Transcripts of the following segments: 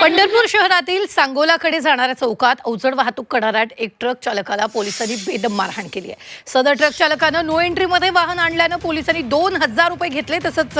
पंढरपूर शहरातील सांगोलाकडे जाणाऱ्या चौकात अवजड वाहतूक करणाऱ्या एक ट्रक चालकाला पोलिसांनी बेदम मारहाण केली आहे। सदर ट्रक चालकानं नो एंट्रीमध्ये वाहन आणल्यानं पोलिसांनी 2,000 रुपये घेतले, तसंच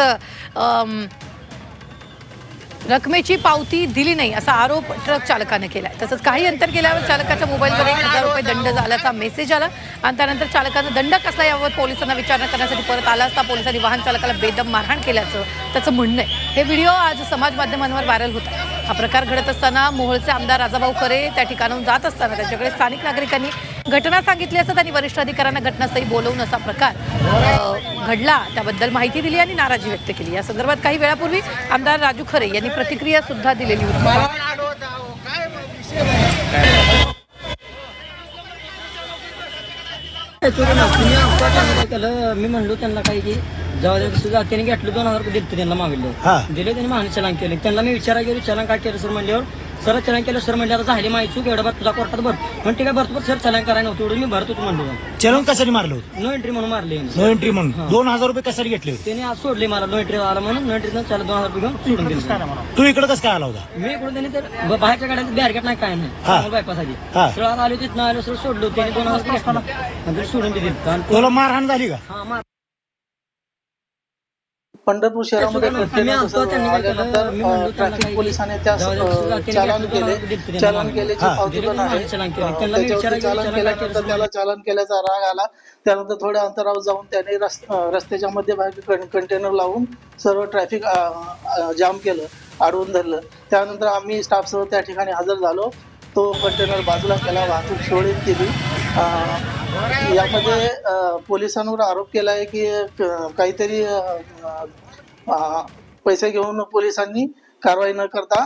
रकमेची पावती दिली नाही असा आरोप ट्रक चालकाने केलाय। तसंच काही अंतर गेल्यावर चालकाच्या मोबाईलवर 1,000 रुपये दंड झाल्याचा मेसेज आला आणि त्यानंतर चालकानं दंड कसला याबाबत पोलिसांना विचारणा करण्यासाठी परत आला असता पोलिसांनी वाहन चालकाला बेदम मारहाण केल्याचं त्याचं म्हणणं आहे। हे व्हिडिओ आज समाज माध्यमांवर व्हायरल होत आहे। हा प्रकार घडत असताना मोहोळचे आमदार राजाभाऊ खरे त्या ठिकाणाहून जात असताना त्यांच्याकडे स्थानिक नागरिकांनी घटना सांगितली असता त्यांनी वरिष्ठ अधिकाऱ्यांना घटनास्थळी बोलवून असा प्रकार घडला त्याबद्दल माहिती दिली आणि नाराजी व्यक्त केली। या संदर्भात काही वेळापूर्वी आमदार राजू खरे यांनी प्रतिक्रिया सुद्धा दिलेली होती। मी म्हणलो त्यांना काही की जेव्हा त्याने घेतलं 2,000 रुपये दिले त्यांना मागितलं दिले त्यांनी मागणी चलन केले। त्यांना मी विचारायला गेलो चलन काय केलं सर म्हणल्यावर सर चलन केलं सर म्हणजे आता झाली माहिती चूक एवढं तुझा कोर्टात भर म्हणते काय भरतो सर चलन करायला नव्हतं एवढं मी भरतो म्हणलो। चलन कशाने मारलं होतं? नो एंट्री म्हणून मारले। नो एंट्री म्हणून 2,000 रुपये कशाने घेतले होते? त्याने आज सोडले मला नो एंट्री आला म्हणून नो एंट्रीनं त्याला 2,000 रुपये घेऊन सोडून दिले। तू इकडे कसं काय आला होता? मी इकडून त्यांनी तर बाहेरच्या गाड्यात बॅरगेट नाही काय नाही बायपासाठी सर आलो तिथं आलो सर सोडलो त्याने 2,000 रुपये घेतलं सोडून दिले। तुला मारहाण झाली का? हा पंढरपूर शहरामध्ये ट्रॅफिक पोलिसांनी त्या चालन केल्याची पावती पण आहे। चालन केल्यानंतर त्याला चालन केल्याचा राग आला। त्यानंतर थोड्या अंतरावर जाऊन त्याने रस्त्याच्या मध्यभागी कंटेनर लावून सर्व ट्रॅफिक जाम केलं, अडवून धरलं। त्यानंतर आम्ही स्टाफसह त्या ठिकाणी हजर झालो। तो कंटेनर बाजूला केला, वाहतूक सुरळीत केली। यामध्ये पोलिसांवर आरोप केला आहे की काहीतरी पैसे घेऊन पोलिसांनी कारवाई न करता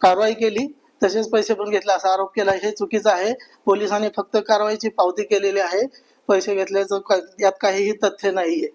कारवाई केली, तसेच पैसे पण घेतले असा आरोप केला। हे चुकीचं आहे। पोलिसांनी फक्त कारवाईची पावती केलेली आहे, पैसे घेतल्याचं यात काहीही तथ्य नाहीये।